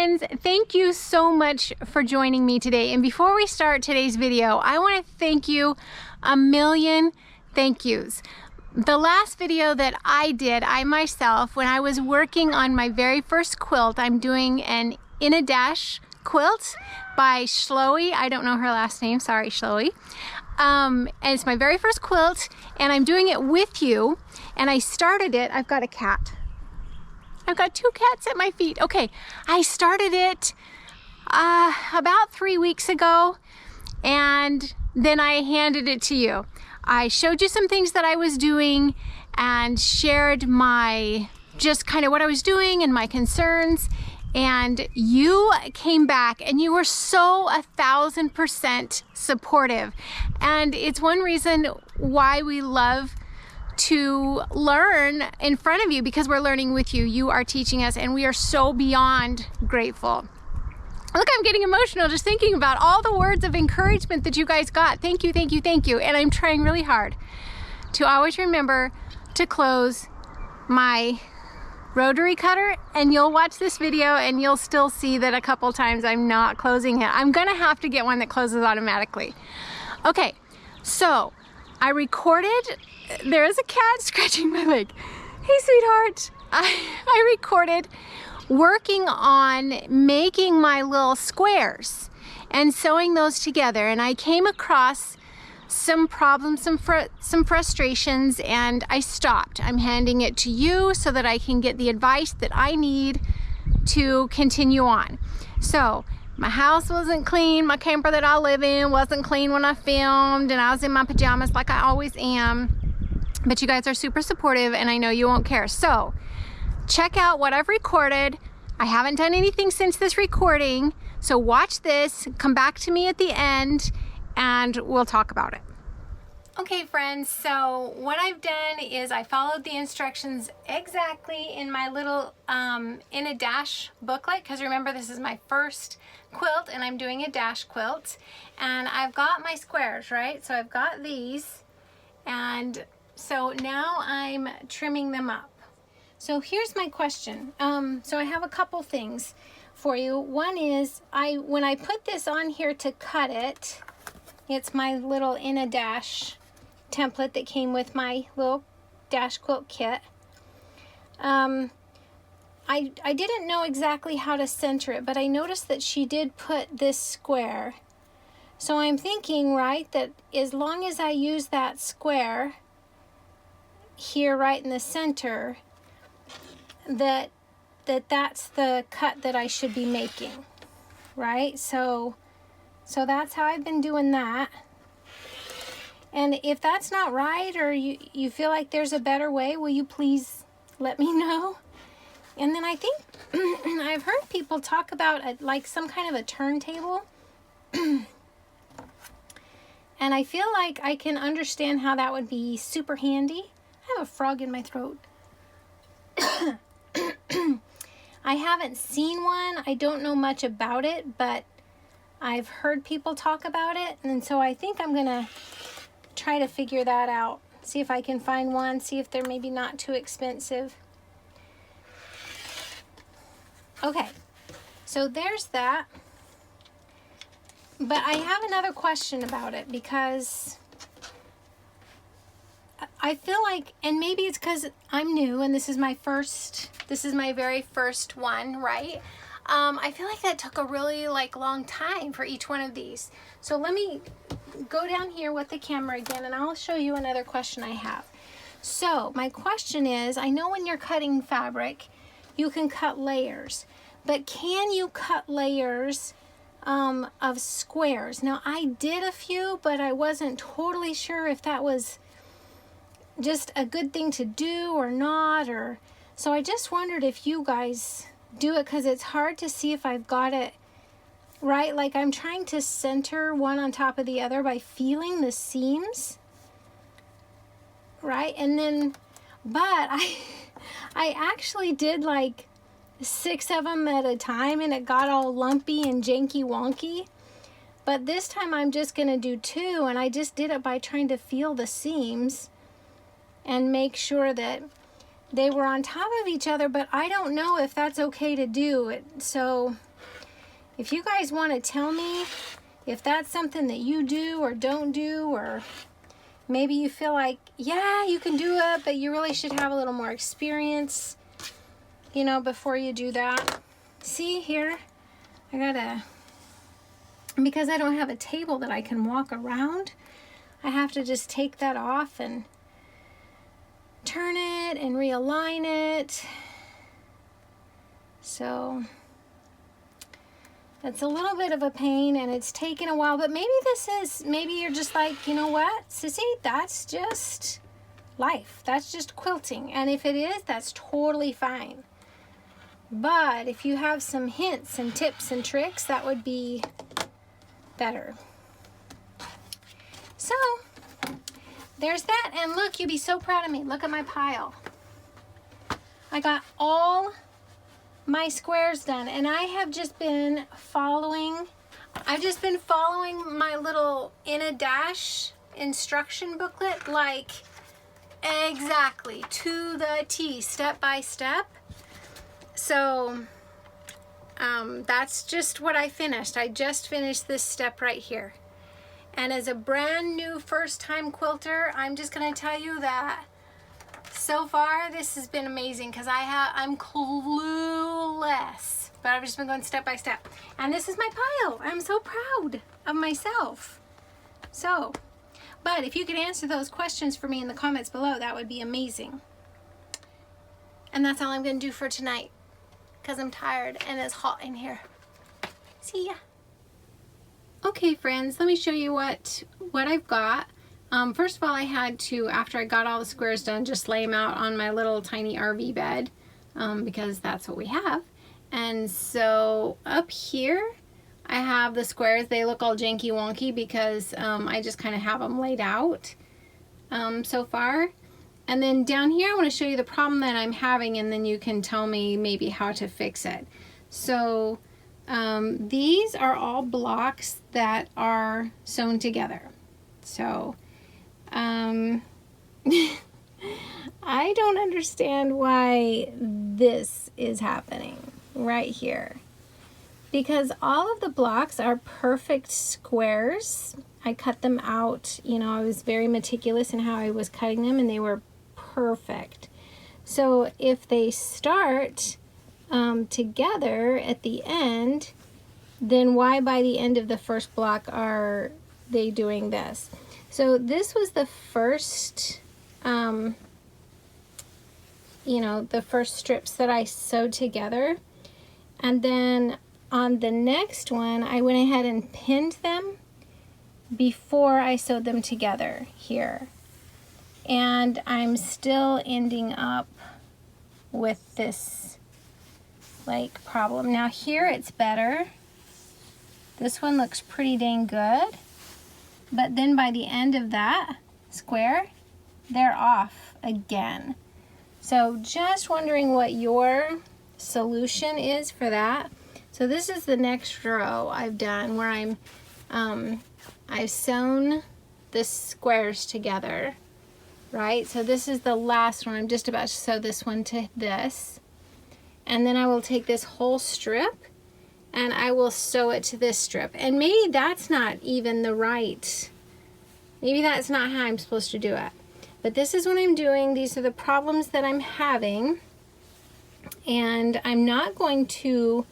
friends, thank you so much for joining me today. And before we start today's video, I want to thank you a million thank yous. The last video that I did, I myself, when I was working on my very first quilt, I'm doing an A Dash Quilt by Shloe. I don't know her last name, sorry Shloe. And it's my very first quilt, and I'm doing it with you. And I started it, I've got a cat. I've got two cats at my feet. Okay, I started it about 3 weeks ago, and then I handed it to you. I showed you some things that I was doing and shared just kind of what I was doing and my concerns. And you came back and you were so 1,000% supportive. And it's one reason why we love to learn in front of you, because we're learning with you. You are teaching us, and we are so beyond grateful. Look, I'm getting emotional just thinking about all the words of encouragement that you guys got. Thank you, thank you, thank you. And I'm trying really hard to always remember to close my rotary cutter, and you'll watch this video and you'll still see that a couple times I'm not closing it. I'm gonna have to get one that closes automatically. Okay, so I recorded, there is a cat scratching my leg. Hey, sweetheart. I recorded working on making my little squares and sewing those together, and I came across some problems, some frustrations, and I stopped. I'm handing it to you so that I can get the advice that I need to continue on. So my house wasn't clean, my camper that I live in wasn't clean when I filmed, and I was in my pajamas like I always am. But you guys are super supportive, and I know you won't care. So check out what I've recorded. I haven't done anything since this recording, so watch this, come back to me at the end, and we'll talk about it. Okay friends, so what I've done is I followed the instructions exactly in my little in a dash booklet, because remember, this is my first quilt and I'm doing a dash quilt, and I've got my squares, right? So I've got these, and so now I'm trimming them up. So here's my question. So I have a couple things for you. One is, when I put this on here to cut it, it's my little in a dash template that came with my little dash quilt kit. I didn't know exactly how to center it, but I noticed that she did put this square. So I'm thinking, right, that as long as I use that square here right in the center, that's the cut that I should be making, right? So that's how I've been doing that. And if that's not right, or you feel like there's a better way, will you please let me know? And then I think I've heard people talk about like some kind of a turntable. And I feel like I can understand how that would be super handy. I have a frog in my throat. I haven't seen one. I don't know much about it, but I've heard people talk about it, and so I think I'm gonna try to figure that out. See if I can find one, see if they're maybe not too expensive. Okay, so there's that. But I have another question about it, because I feel like, and maybe it's because I'm new and this is my very first one, right? I feel like that took a really long time for each one of these. So let me go down here with the camera again, and I'll show you another question I have. So my question is, I know when you're cutting fabric, you can cut layers, but can you cut layers of squares? Now I did a few, but I wasn't totally sure if that was just a good thing to do or not, so I just wondered if you guys do it, because it's hard to see if I've got it right. Like, I'm trying to center one on top of the other by feeling the seams, right? And then, but I actually did like 6 of them at a time, and it got all lumpy and janky wonky. But this time I'm just gonna do 2, and I just did it by trying to feel the seams and make sure that they were on top of each other, but I don't know if that's okay to do. So if you guys want to tell me if that's something that you do or don't do, or maybe you feel like, yeah, you can do it, but you really should have a little more experience, you know, before you do that. See here, I gotta, because I don't have a table that I can walk around, I have to just take that off and turn it and realign it. So it's a little bit of a pain and it's taken a while, but maybe maybe you're just like, you know what, Sissy, that's just life. That's just quilting. And if it is, that's totally fine. But if you have some hints and tips and tricks, that would be better. So there's that. And look, you'd be so proud of me. Look at my pile. I got all my squares done, and I have just been following, my little In a Dash instruction booklet, like exactly to the T, step by step. So that's just what I finished. I just finished this step right here. And as a brand new first time quilter, I'm just gonna tell you that so far this has been amazing, because I'm clueless, but I've just been going step by step. And this is my pile. I'm so proud of myself. So, but if you could answer those questions for me in the comments below, that would be amazing. And that's all I'm gonna do for tonight, because I'm tired and it's hot in here. See ya. Okay friends, let me show you what I've got. First of all, I had to, after I got all the squares done, just lay them out on my little tiny RV bed, because that's what we have. And so up here I have the squares. They look all janky wonky because I just kind of have them laid out so far. And then down here I want to show you the problem that I'm having, and then you can tell me maybe how to fix it. So these are all blocks that are sewn together. So I don't understand why this is happening right here, because all of the blocks are perfect squares. I cut them out, you know, I was very meticulous in how I was cutting them, and they were perfect. So if they start together at the end, then why by the end of the first block are they doing this? So this was the first, you know, the first strips that I sewed together. And then on the next one, I went ahead and pinned them before I sewed them together here. And I'm still ending up with this like problem. Now here it's better. This one looks pretty dang good. But then by the end of that square, they're off again. So just wondering what your solution is for that. So this is the next row I've done where I've sewn the squares together, right? So this is the last one. I'm just about to sew this one to this. And then I will take this whole strip and I will sew it to this strip. And maybe that's not even the right, maybe that's not how I'm supposed to do it. But this is what I'm doing. These are the problems that I'm having. And I'm not going to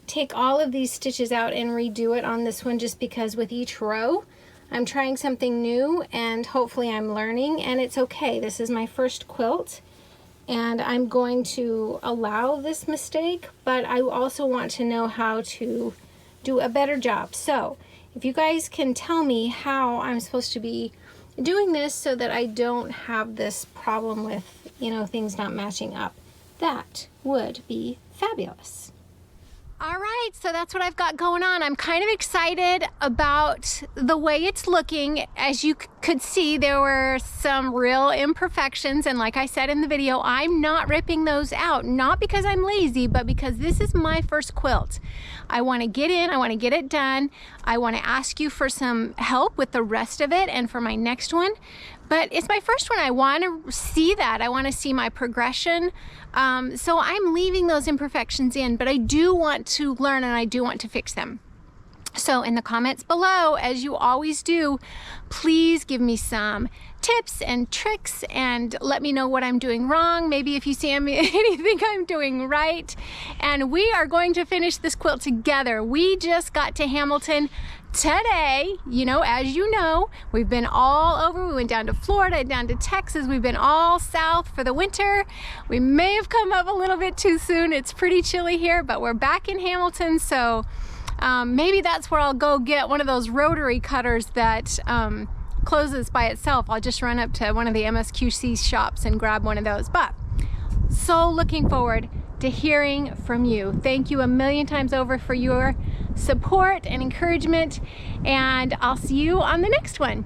take all of these stitches out and redo it on this one, just because with each row, I'm trying something new and hopefully I'm learning, and it's okay. This is my first quilt. And I'm going to allow this mistake, but I also want to know how to do a better job. So if you guys can tell me how I'm supposed to be doing this so that I don't have this problem with, you know, things not matching up, that would be fabulous. All right, so that's what I've got going on. I'm kind of excited about the way it's looking. As you could see, there were some real imperfections, and like I said in the video, I'm not ripping those out, not because I'm lazy, but because this is my first quilt. I want to get in, I want to get it done. I want to ask you for some help with the rest of it and for my next one. But it's my first one. I want to see that. I want to see my progression. So I'm leaving those imperfections in, but I do want to learn and I do want to fix them. So in the comments below, as you always do, please give me some tips and tricks and let me know what I'm doing wrong. Maybe if you see anything I'm doing right. And we are going to finish this quilt together. We just got to Hamilton today. You know, as you know, we've been all over. We went down to Florida, down to Texas. We've been all south for the winter. We may have come up a little bit too soon. It's pretty chilly here, but we're back in Hamilton, so maybe that's where I'll go get one of those rotary cutters that closes by itself. I'll just run up to one of the MSQC shops and grab one of those. But so looking forward to hearing from you. Thank you a million times over for your support and encouragement, and I'll see you on the next one.